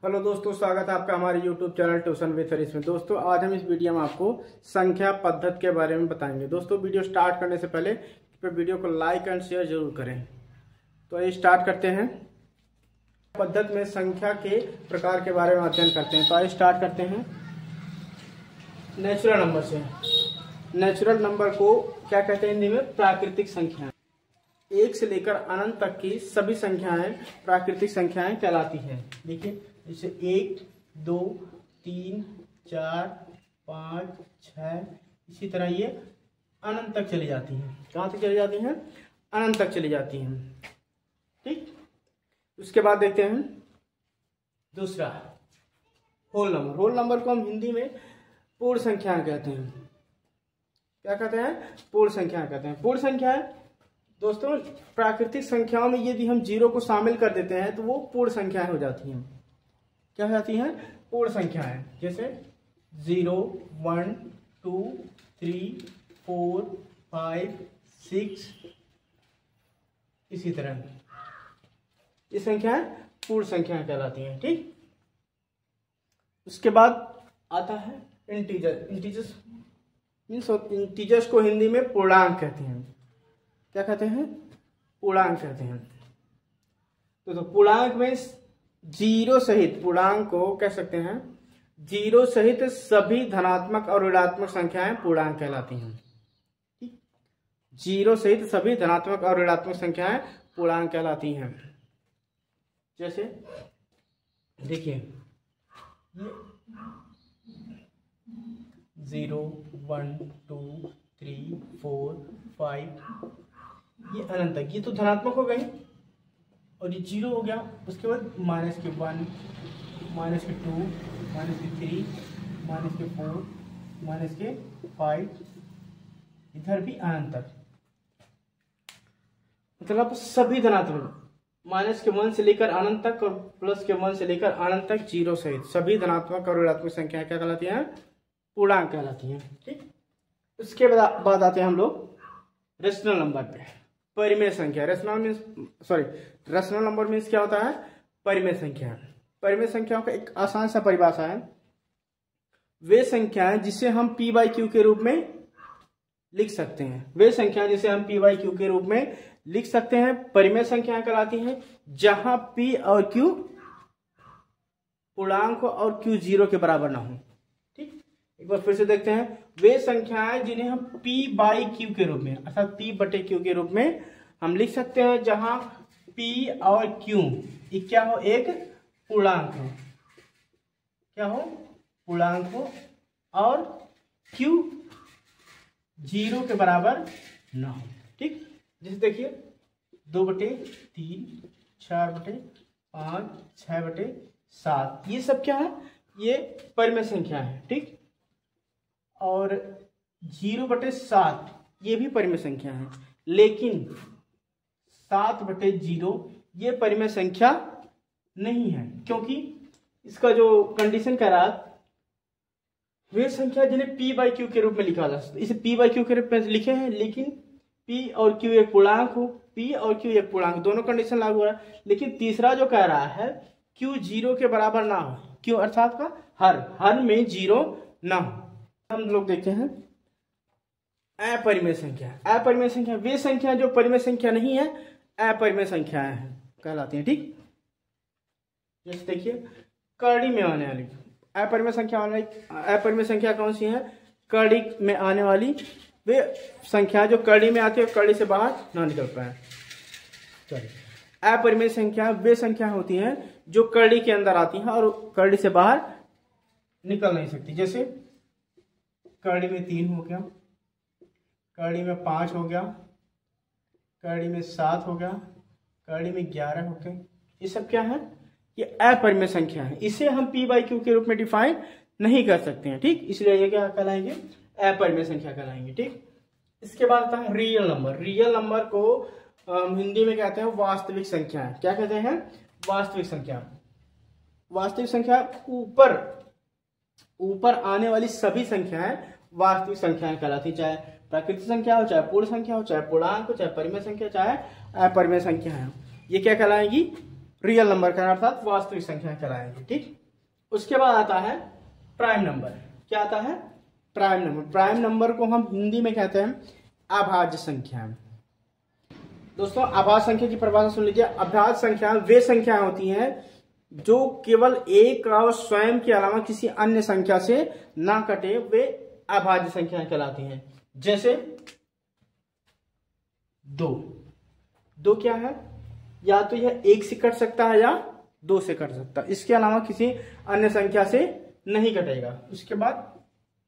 Hello दोस्तों, स्वागत है आपका हमारे YouTube channel tuition with Harish में। दोस्तों आज हम इस वीडियो में आपको संख्या पद्धति के बारे में बताएंगे। दोस्तों वीडियो स्टार्ट करने से पहले वीडियो को लाइक एंड शेयर जरूर करें। तो आइए स्टार्ट करते हैं। पद्धति में संख्या के प्रकार के बारे में अध्ययन करते हैं। तो आइए स्टार्ट करते हैं नेचुरल नंबर से। नेचुरल नंबर को क्या कहते हैं हिंदी में? प्राकृतिक संख्या। एक से लेकर अनंत तक की सभी संख्याएं प्राकृतिक संख्याएं कहलाती हैं। देखिए जैसे 1, 2, 3, 4, 5, 6, इसी तरह ये अनंत तक चली जाती हैं। कहाँ तक चली जाती हैं? अनंत तक चली जाती हैं। ठीक, उसके बाद देखते हैं दूसरा होल नंबर। होल नंबर को हम हिंदी में पूर्ण संख्याएं कहते हैं। क्या कहते हैं? पूर्ण संख्याएं कहते हैं। पूर्ण संख्याएं दोस्तों प्राकृतिक संख्याओं में यदि हम जीरो को शामिल कर देते हैं तो वो पूर्ण संख्याएं हो जाती हैं। क्या हो जाती हैं? पूर्ण संख्याएं। जैसे 0, 1, 2, 3, 4, 5, 6, इसी तरह ये संख्याएं पूर्ण संख्याएं कहलाती हैं। ठीक, उसके बाद आता है इंटीजर। इंटीजर्स को हिंदी में पूर्णांक कहते हैं। क्या कहते हैं? पूर्णांक कहते हैं। तो पूर्णांक में जीरो सहित, पूर्णांक को कह सकते हैं जीरो सहित सभी धनात्मक और ऋणात्मक संख्याएं पूर्णांक कहलाती हैं। ठीक, जीरो सहित सभी धनात्मक और ऋणात्मक संख्याएं पूर्णांक कहलाती हैं। जैसे देखिए ये 0, 1, 2, 3, 4, 5, ये अनंत तक, ये तो धनात्मक हो गई और ये 0 हो गया। उसके बाद -1, -2, -3, -4, -5, इधर भी अनंत तक, मतलब सभी धनात्मक। -1 से लेकर अनंत तक और +1 से लेकर अनंत तक जीरो सहित सभी धनात्मक और ऋणात्मक संख्याएं क्या कहलाती हैं? पूर्णांक कहलाती हैं। ठीक, उसके बाद आते हैं हम लोग रेशनल नंबर पे। परिमेय संख्या। रेशनल नंबर मीन्स क्या होता है? परिमेय संख्या। परिमेय संख्याओं का एक आसान सा परिभाषा है, वे संख्याएं जिसे हम p/q के रूप में लिख सकते हैं। वे संख्याएं जिसे हम p/q के रूप में लिख सकते हैं परिमेय संख्याएं कहलाती हैं, जहां p और q पूर्णांक हो और q 0 के बराबर ना हो। ठीक, एक बार फिर से देखते हैं, वे संख्याएं जिन्हें हम p/q के रूप में अर्थात p/q के रूप में हम लिख सकते हैं, जहां p और q क्या हो? एक पूर्णांक हो। क्या हो? पूर्णांक हो और q 0 के बराबर ना हो। ठीक, जैसे देखिए 2/3, 4/5, 6/7, ये सब क्या है? ये परिमेय संख्या है। ठीक, और 0/7 ये भी परिमेय संख्या है, लेकिन 7/0 ये परिमेय संख्या नहीं है, क्योंकि इसका जो कंडीशन कह रहा है, वे संख्या जिन्हें p/q के रूप में लिखा जा सकता है। इसे p/q के रूप में लिखे हैं, लेकिन p और q एक पूर्णांक हो, p और q एक पूर्णांक, दोनों कंडीशन लागू हो रहा है। लेकिन तीसरा जो कह रहा है q 0 के बराबर ना हो, q अर्थात का हर में 0 ना हो। हम लोग देखते हैं अपरिमेय संख्या। अपरिमेय संख्या वे संख्या जो परिमेय संख्या नहीं है, अपरिमेय संख्याएं हैं कहलाती हैं। ठीक, जैसे देखिए कड़ी में आने वाली अपरिमेय संख्या कौन सी है? कड़ी में आने वाली वे संख्या जो कड़ी में आती है, कड़ी से बाहर ना निकल पाए। अपरिमेय संख्या वे संख्या होती हैं जो कड़ी के अंदर आती हैं और कड़ी से बाहर निकल नहीं सकती। जैसे कड़ी में 3 हो गया, कड़ी में 5 हो गया, कड़ी में 7 हो गया, कड़ी में 11 हो गया। ये सब क्या है? ये अपरिमेय संख्या है। इसे हम p/q के रूप में डिफाइन नहीं कर सकते हैं। ठीक, इसलिए ये क्या कहलाएंगे? अपरिमेय संख्या कहलाएंगे। ठीक, इसके बाद आता है रियल नंबर। रियल नंबर को हिंदी में कहते हैं वास्तविक संख्या। क्या कहते हैं? वास्तविक संख्या। वास्तविक संख्या ऊपर आने वाली सभी संख्याएं वास्तविक संख्याएं कहलाती, चाहे प्राकृतिक संख्या हो, चाहे पूर्ण संख्या हो, चाहे पूर्णांक हो, चाहे परिमेय संख्या, चाहे अपरिमेय संख्या हो, ये क्या कहलाएगी? रियल नंबर कहलाएंगे, अर्थात वास्तविक संख्या कहलाएंगे। ठीक, उसके बाद आता है प्राइम नंबर। क्या आता है? Prime number. प्राइम नंबर को हम हिंदी में कहते हैं अभाज्य संख्या। दोस्तों अभाज्य संख्या की परिभाषा सुन लीजिए। अभाज्य संख्या वे संख्याएं होती हैं जो केवल एक और स्वयं के अलावा किसी अन्य संख्या से ना कटे, वे अभाज्य संख्याएं कहलाती हैं। जैसे दो क्या है? या तो यह एक से कट सकता है या दो से कट सकता है, इसके अलावा किसी अन्य संख्या से नहीं कटेगा। उसके बाद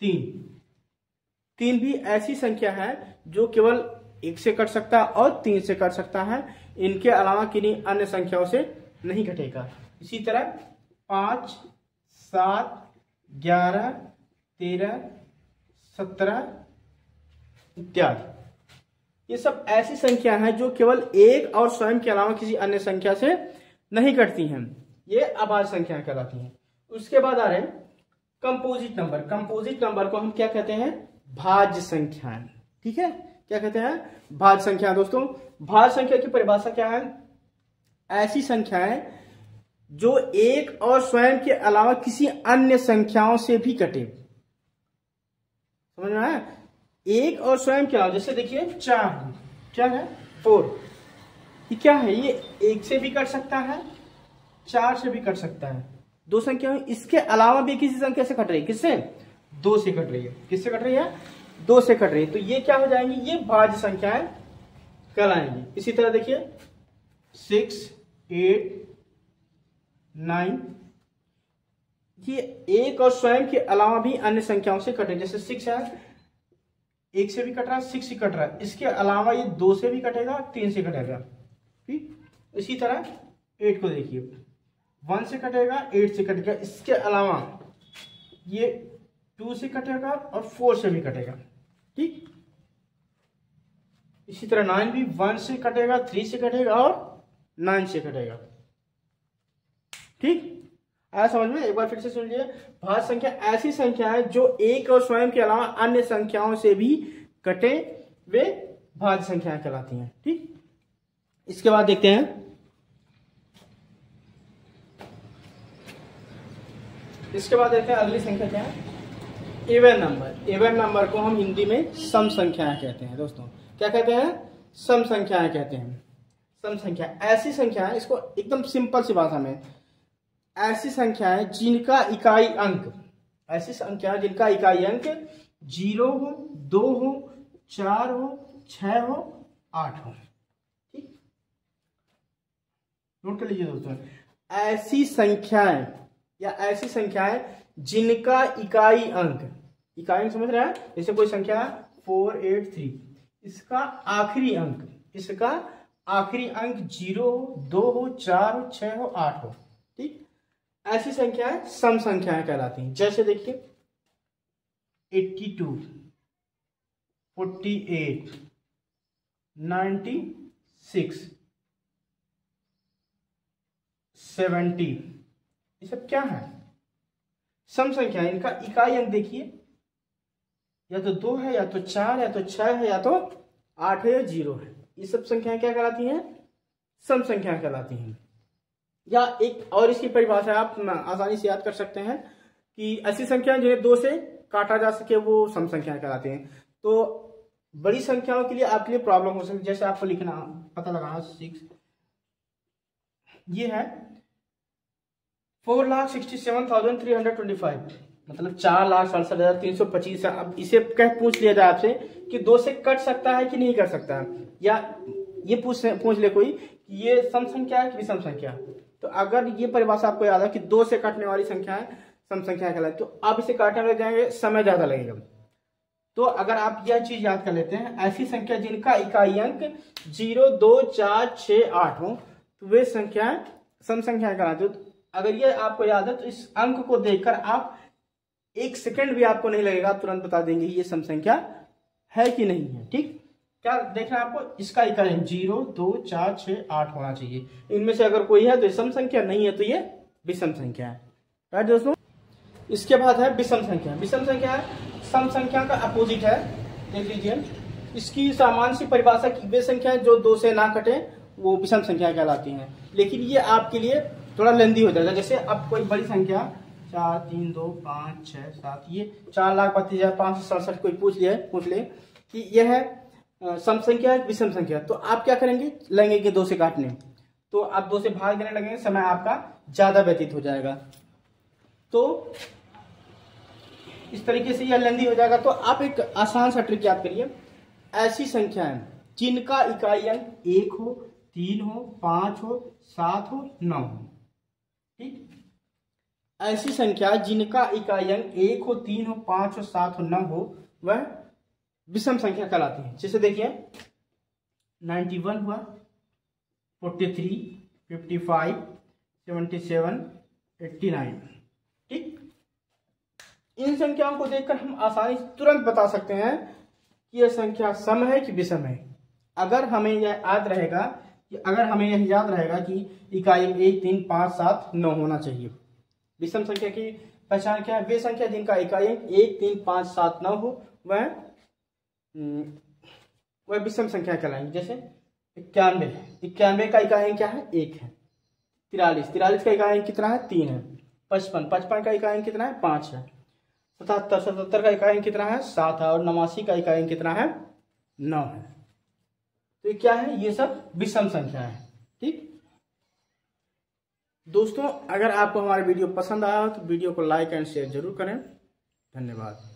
तीन भी ऐसी संख्या है जो केवल एक से कट सकता है और तीन से कट सकता है, इनके अलावा किन्हीं अन्य संख्याओं से नहीं कटेगा। इसी तरह 5, 7, 11, 13, 17 इत्यादि, ये सब ऐसी संख्या हैं जो केवल एक और स्वयं के अलावा किसी अन्य संख्या से नहीं कटती हैं, ये अभाज्य संख्या कहलाती हैं। उसके बाद आ रहे कंपोजिट नंबर। कंपोजिट नंबर को हम क्या कहते हैं? भाज्य संख्याएं। ठीक है, क्या कहते हैं? भाज्य संख्या। दोस्तों भाज्य संख्या की परिभाषा क्या है? ऐसी संख्याएं जो एक और स्वयं के अलावा किसी अन्य संख्याओं से भी कटे। समझ में आया? एक और स्वयं के अलावा, जैसे देखिए 4 क्या है? 4, ये क्या है? ये एक से भी कट सकता है, 4 से भी कट सकता है, दो संख्या है। इसके अलावा भी किसी संख्या से कट रही है। किससे? 2 से कट रही है। किससे कट रही है? 2 से कट रही है। तो ये क्या हो जाएंगी? ये भाज्य संख्याएं कहलाएंगी। इसी तरह देखिए 6, 8, 9, ये एक और स्वयं के अलावा भी अन्य संख्याओं से कटे। जैसे 6 है, एक से भी कट रहा है, 6 से कट रहा है, इसके अलावा ये 2 से भी कटेगा, 3 से कटेगा। ठीक, इसी तरह 8 को देखिए, 1 से कटेगा, 8 से कटेगा, इसके अलावा ये 2 से कटेगा और 4 से भी कटेगा। ठीक, इसी तरह 9 भी 1 से कटेगा, 3 से कटेगा और 9 से कटेगा। ठीक, आया समझ में? एक बार फिर से सुन लीजिए। भाज्य संख्या ऐसी संख्या है जो एक और स्वयं के अलावा अन्य संख्याओं से भी कटे, वे भाज्य संख्याएं कहलाती हैं। ठीक, इसके बाद देखते हैं अगली संख्या क्या है? Even number. इवन नंबर को हम हिंदी में सम संख्याएं कहते हैं। दोस्तों क्या कहते हैं? सम संख्याएं कहते हैं। सम संख्या ऐसी संख्या है, इसको एकदम सिंपल सी भाषा में, ऐसी संख्याएं जिनका इकाई अंक, ऐसी संख्या जिनका इकाई अंक 0 हो, 2 हो, 4 हो, 6 हो, 8 हो। ठीक, नोट कर लीजिए दोस्तों। ऐसी संख्याएं या ऐसी संख्याएं जिनका इकाई अंक, इकाई अंक समझ रहे हैं? जैसे कोई संख्या 4, 8, 3, इसका आखिरी अंक 0 हो, 2 हो, 4 हो, 6 हो, 8 हो। ठीक, ऐसी संख्याएं सम संख्याएं कहलाती हैं। जैसे देखिए 82, 48, 96, 70, ये सब क्या है? सम संख्या है। इनका इकाई अंक देखिए, या तो 2 है, या तो 4, या तो 6 है, या तो 8 है, या 0 है। ये सब संख्याएं क्या कहलाती हैं? सम संख्याएं कहलाती हैं। या एक और इसकी परिभाषा आप आसानी से याद कर सकते हैं कि ऐसी संख्याएं जिन्हें 2 से काटा जा सके, वो सम संख्याएं कहलाती हैं। तो बड़ी संख्याओं के लिए आपके लिए प्रॉब्लम हो सकती है। जैसे आपको लिखना, पता लगाना, 6 ये है 4,67,325, मतलब 4,67,325 है। अब इसे पूछ लिया जाए आपसे कि 2 से कट सकता है कि नहीं कर सकता है, या ये पूछ ले कोई कि ये सम संख्या है कि विषम संख्या। तो अगर ये परिभाषा आपको याद है कि 2 से कटने वाली संख्या है सम संख्या कहलाती, तो आप इसे काटने लग जाएंगे, समय ज्यादा लगेगा। तो अगर आप यह चीज याद कर लेते हैं, ऐसी संख्या जिनका इकाई अंक 0, 2, 4, 6, 8 हो, तो वे संख्या सम संख्या कहलाती है। अगर ये आपको याद है तो इस अंक को देखकर आप 1 सेकंड भी आपको नहीं लगेगा, आप तुरंत बता देंगे ये सम संख्या है कि नहीं है। ठीक, क्या देखना है आपको? इसका इकाई 0, 2, 4, 6, 8 होना चाहिए। इनमें से अगर कोई है तो ये सम संख्या, नहीं है तो ये विषम संख्या है। राइट दोस्तों, इसके बाद है विषम संख्या। विषम संख्या सम संख्या का अपोजिट है। देख लीजिए, इसकी सामान्य सी परिभाषा की वे संख्याएं जो 2 से ना कटे वो विषम संख्या कहलाती हैं। लेकिन ये आपके लिए थोड़ा लेंदी हो जाएगा। जैसे अब कोई बड़ी संख्या 4 3 2 5 6 7 ये 4,32,567 कोई पूछ ले कि यह है सम संख्या है विषम संख्या, तो आप क्या करेंगे, लेंगे कि 2 से काटने, तो आप 2 से भाग देने लगेंगे, समय आपका ज्यादा व्यतीत हो जाएगा। तो इस तरीके से यह लेंदी हो जाएगा। तो आप एक आसान सा ट्रिक याद करिए, ऐसी संख्याएं जिनका इकाई अंक 1 हो, 3 हो, 5 हो, 7 हो, 9 हो, ठीक, ऐसी संख्या जिनका इकाई अंक 1 हो, 3 हो, 5 हो, 7 हो, 9 हो, वह विषम संख्या कहलाती है। जैसे देखिए 91 हुआ, 43, 55, 77, 89, ठीक। इन संख्याओं को देखकर हम आसानी से तुरंत बता सकते हैं कि यह संख्या सम है कि विषम है। अगर हमें यह याद रहेगा कि इकाई 1 3 5 7 9 होना चाहिए। विषम संख्या की पहचान क्या है, वे संख्या जिनका इकाई 1 3 5 7 9 हो वह विषम संख्या कहलाएंगे। जैसे 91 का इकाई क्या है, 1 है। 43 का इकाई कितना है, 3 है। 55 का इकाई कितना है, 5 है। 77 का इकाई कितना है, 7 है। और 89 का इकाई कितना है, 9 है। तो ये क्या है, ये सब विषम संख्या है, ठीक। दोस्तों, अगर आपको हमारा वीडियो पसंद आया हो तो वीडियो को लाइक एंड शेयर जरूर करें। धन्यवाद।